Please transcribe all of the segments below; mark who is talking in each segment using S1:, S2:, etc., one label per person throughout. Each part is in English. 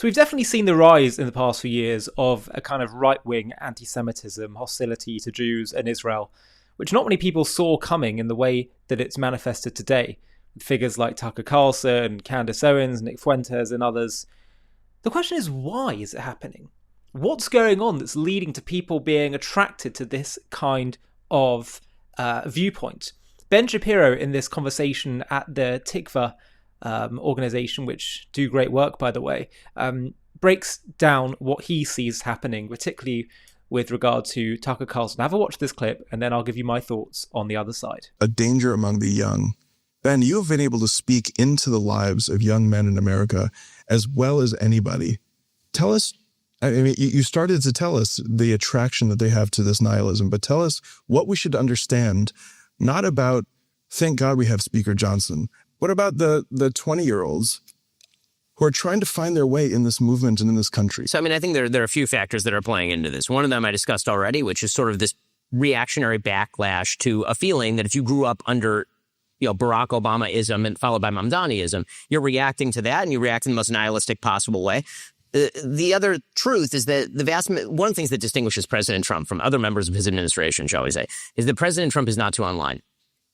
S1: So we've definitely seen the rise in the past few years of a kind of right-wing anti-Semitism, hostility to Jews and Israel, which not many people saw coming in the way that it's manifested today, with figures like Tucker Carlson, Candace Owens, Nick Fuentes, and others. The question is, why is it happening? What's going on that's leading to people being attracted to this kind of viewpoint? Ben Shapiro, in this conversation at the Tikva organization, which do great work, by the way, breaks down what he sees happening, particularly with regard to Tucker Carlson. Have a watch this clip, and then I'll give you my thoughts on the other side.
S2: A danger among the young. Ben, you have been able to speak into the lives of young men in America as well as anybody. Tell us, I mean, you started to tell us the attraction that they have to this nihilism, but tell us what we should understand, not about, thank God we have Speaker Johnson. What about the 20-year-olds who are trying to find their way in this movement and in this country?
S3: So, I mean, I think there are a few factors that are playing into this. One of them I discussed already, which is sort of this reactionary backlash to a feeling that if you grew up under, Barack Obama-ism and followed by Mamdani-ism, you're reacting to that and you react in the most nihilistic possible way. The other truth is that one of the things that distinguishes President Trump from other members of his administration, shall we say, is that President Trump is not too online.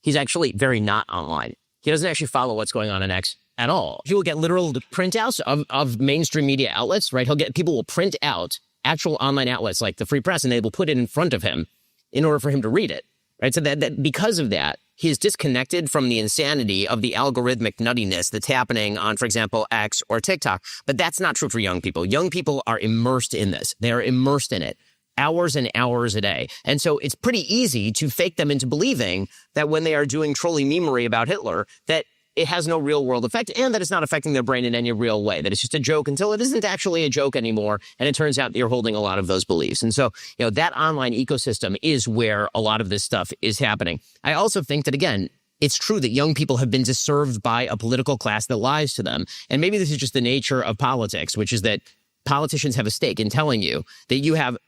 S3: He's actually very not online. He doesn't actually follow what's going on in X at all. He will get literal printouts of mainstream media outlets, right? People will print out actual online outlets like the Free Press, and they will put it in front of him in order for him to read it, right? So that because of that, he is disconnected from the insanity of the algorithmic nuttiness that's happening on, for example, X or TikTok. But that's not true for young people. Young people are immersed in this. They are immersed in it hours and hours a day. And so it's pretty easy to fake them into believing that when they are doing trolly memery about Hitler, that it has no real world effect and that it's not affecting their brain in any real way, that it's just a joke until it isn't actually a joke anymore. And it turns out that you're holding a lot of those beliefs. And so, that online ecosystem is where a lot of this stuff is happening. I also think that, again, it's true that young people have been disserved by a political class that lies to them. And maybe this is just the nature of politics, which is that politicians have a stake in telling you that you have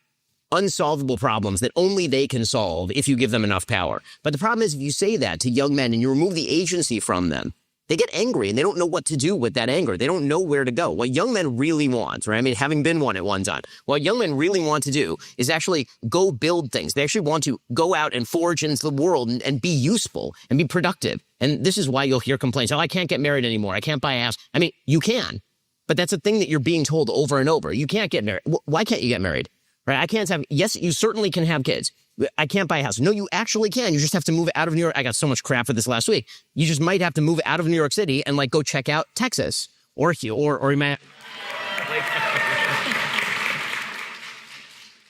S3: unsolvable problems that only they can solve if you give them enough power. But the problem is, if you say that to young men and you remove the agency from them, they get angry and they don't know what to do with that anger. They don't know where to go. What young men really want, right? I mean, having been one at one time, what young men really want to do is actually go build things. They actually want to go out and forge into the world and be useful and be productive. And this is why you'll hear complaints. Oh, I can't get married anymore. I can't buy a house. I mean, you can, but that's a thing that you're being told over and over. You can't get married. Why can't you get married? Right? I can't have, yes, you certainly can have kids. I can't buy a house. No, you actually can. You just have to move out of New York. I got so much crap for this last week. You just might have to move out of New York City and go check out Texas or you might.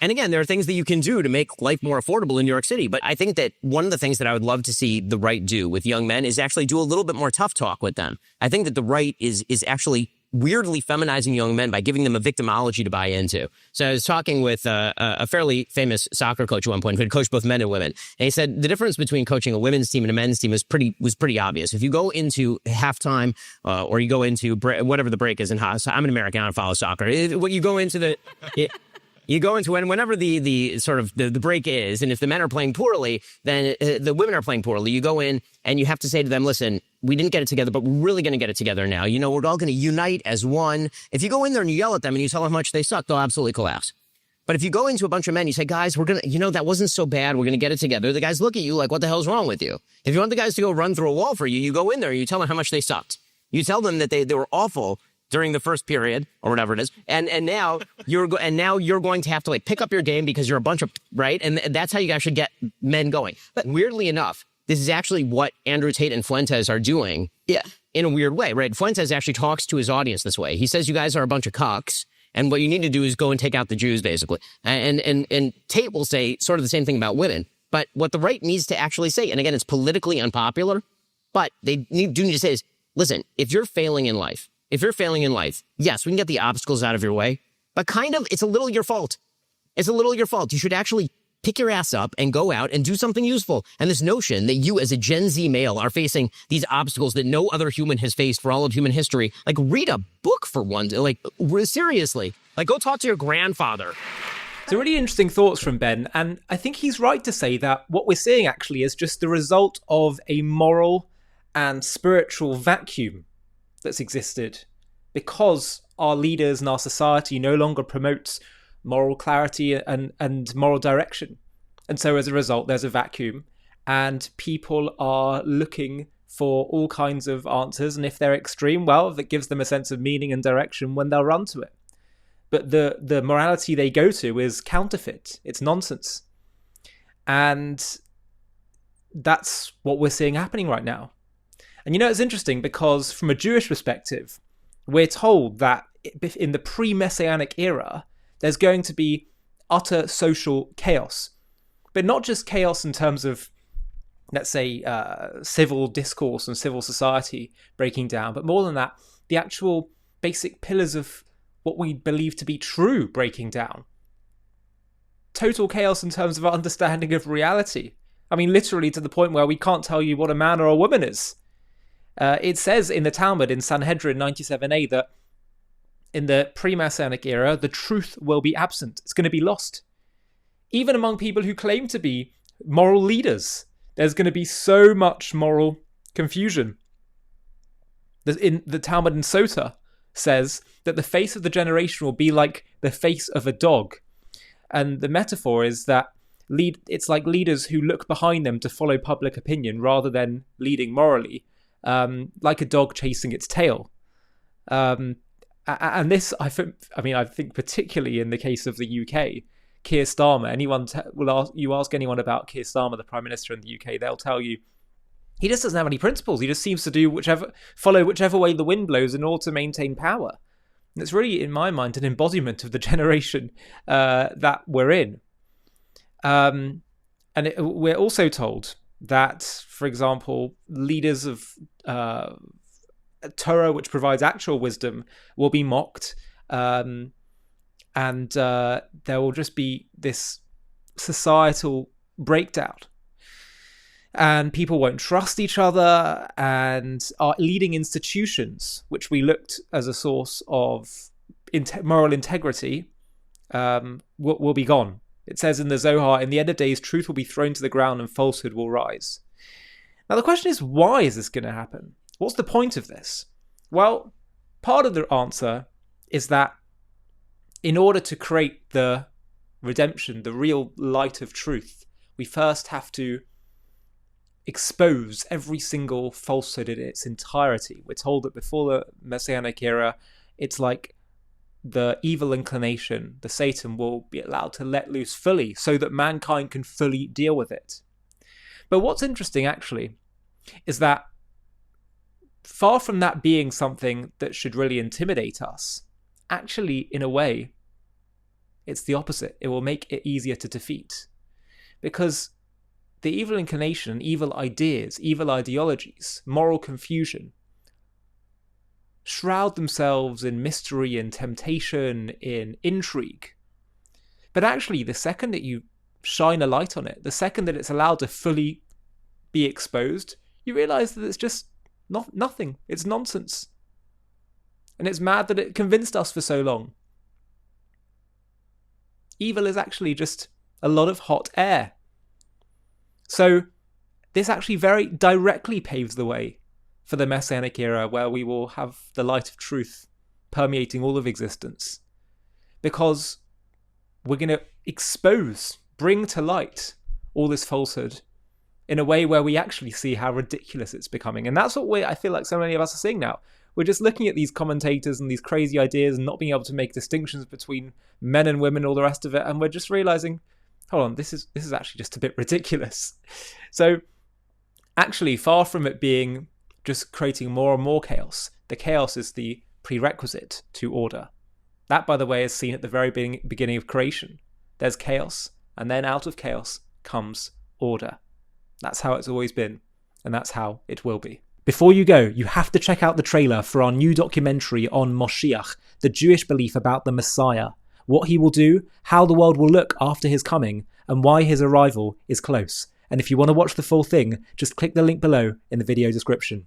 S3: And again, there are things that you can do to make life more affordable in New York City. But I think that one of the things that I would love to see the right do with young men is actually do a little bit more tough talk with them. I think that the right is actually weirdly feminizing young men by giving them a victimology to buy into. So I was talking with a fairly famous soccer coach at one point who had coached both men and women. And he said the difference between coaching a women's team and a men's team was pretty obvious. If you go into halftime or you go into whatever the break is in hockey, I'm an American, I don't follow soccer. You go into the... You go into whenever the sort of the break is, and if the men are playing poorly, then the women are playing poorly. You go in and you have to say to them, listen, we didn't get it together, but we're really going to get it together now. We're all going to unite as one. If you go in there and you yell at them and you tell them how much they suck, they'll absolutely collapse. But if you go into a bunch of men, you say, guys, we're going to, that wasn't so bad. We're going to get it together. The guys look at you like, what the hell's wrong with you? If you want the guys to go run through a wall for you, you go in there and you tell them how much they sucked. You tell them that they were awful during the first period or whatever it is. And now you're going to have to pick up your game because you're a bunch of, right? And that's how you actually get men going. But weirdly enough, this is actually what Andrew Tate and Fuentes are doing. Yeah. In a weird way, right? Fuentes actually talks to his audience this way. He says, you guys are a bunch of cocks. And what you need to do is go and take out the Jews, basically. And Tate will say sort of the same thing about women. But what the right needs to actually say, and again, it's politically unpopular, but they do need to say is, listen, if you're failing in life, yes, we can get the obstacles out of your way, but it's a little your fault. It's a little your fault. You should actually pick your ass up and go out and do something useful. And this notion that you as a Gen Z male are facing these obstacles that no other human has faced for all of human history, read a book for once. Seriously, go talk to your grandfather.
S1: So really interesting thoughts from Ben. And I think he's right to say that what we're seeing actually is just the result of a moral and spiritual vacuum that's existed because our leaders and our society no longer promotes moral clarity and moral direction. And so as a result, there's a vacuum, and people are looking for all kinds of answers. And if they're extreme, well, that gives them a sense of meaning and direction when they'll run to it. But the morality they go to is counterfeit. It's nonsense. And that's what we're seeing happening right now. And it's interesting because from a Jewish perspective, we're told that in the pre-Messianic era, there's going to be utter social chaos. But not just chaos in terms of, let's say, civil discourse and civil society breaking down, but more than that, the actual basic pillars of what we believe to be true breaking down. Total chaos in terms of our understanding of reality. I mean, literally to the point where we can't tell you what a man or a woman is. It says in the Talmud in Sanhedrin 97a that in the pre-Messianic era, the truth will be absent. It's going to be lost. Even among people who claim to be moral leaders, there's going to be so much moral confusion. In the Talmud in Sota says that the face of the generation will be like the face of a dog. And the metaphor is that it's like leaders who look behind them to follow public opinion rather than leading morally, like a dog chasing its tail. And this, I think particularly in the case of the UK, Keir Starmer, you ask anyone about Keir Starmer, the Prime Minister in the UK, they'll tell you he just doesn't have any principles. He just seems to follow whichever way the wind blows in order to maintain power. And it's really, in my mind, an embodiment of the generation that we're in. We're also told that, for example, leaders of Torah, which provides actual wisdom, will be mocked. And there will just be this societal breakdown. And people won't trust each other, and our leading institutions, which we looked as a source of moral integrity, will be gone. It says in the Zohar, in the end of days, truth will be thrown to the ground and falsehood will rise. Now the question is, why is this going to happen? What's the point of this? Well, part of the answer is that in order to create the redemption, the real light of truth, we first have to expose every single falsehood in its entirety. We're told that before the Messianic era, it's like the evil inclination, the Satan, will be allowed to let loose fully so that mankind can fully deal with it. But what's interesting, actually, is that far from that being something that should really intimidate us, actually, in a way, it's the opposite. It will make it easier to defeat. Because the evil inclination, evil ideas, evil ideologies, moral confusion, shroud themselves in mystery and temptation, in intrigue. But actually, the second that you shine a light on it, the second that it's allowed to fully be exposed, you realize that it's just nothing. It's nonsense. And it's mad that it convinced us for so long. Evil is actually just a lot of hot air. So this actually very directly paves the way for the Messianic era, where we will have the light of truth permeating all of existence. Because we're going to bring to light all this falsehood in a way where we actually see how ridiculous it's becoming. And that's what I feel like so many of us are seeing now. We're just looking at these commentators and these crazy ideas and not being able to make distinctions between men and women and all the rest of it. And we're just realizing, hold on, this is actually just a bit ridiculous. So actually, far from it being just creating more and more chaos, the chaos is the prerequisite to order. That, by the way, is seen at the very beginning of creation. There's chaos, and then out of chaos comes order. That's how it's always been, and that's how it will be. Before you go, you have to check out the trailer for our new documentary on Moshiach, the Jewish belief about the Messiah, what he will do, how the world will look after his coming, and why his arrival is close. And if you want to watch the full thing, just click the link below in the video description.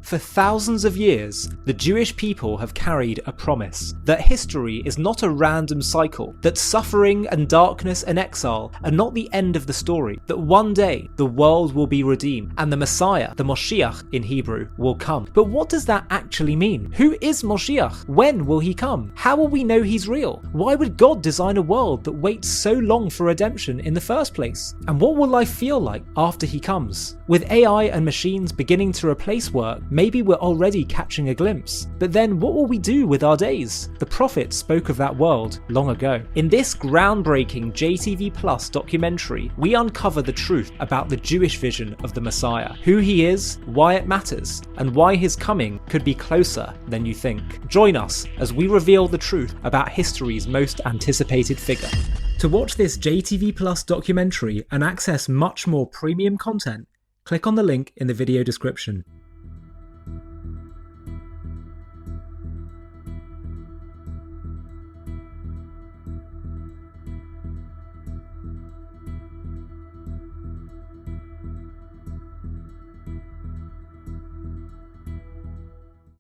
S1: For thousands of years, the Jewish people have carried a promise that history is not a random cycle, that suffering and darkness and exile are not the end of the story, that one day the world will be redeemed and the Messiah, the Moshiach in Hebrew, will come. But what does that actually mean? Who is Moshiach? When will he come? How will we know he's real? Why would God design a world that waits so long for redemption in the first place? And what will life feel like after he comes? With AI and machines beginning to replace work, maybe we're already catching a glimpse. But then what will we do with our days? The prophets spoke of that world long ago. In this groundbreaking JTV Plus documentary, we uncover the truth about the Jewish vision of the Messiah, who he is, why it matters, and why his coming could be closer than you think. Join us as we reveal the truth about history's most anticipated figure. To watch this JTV Plus documentary and access much more premium content, click on the link in the video description.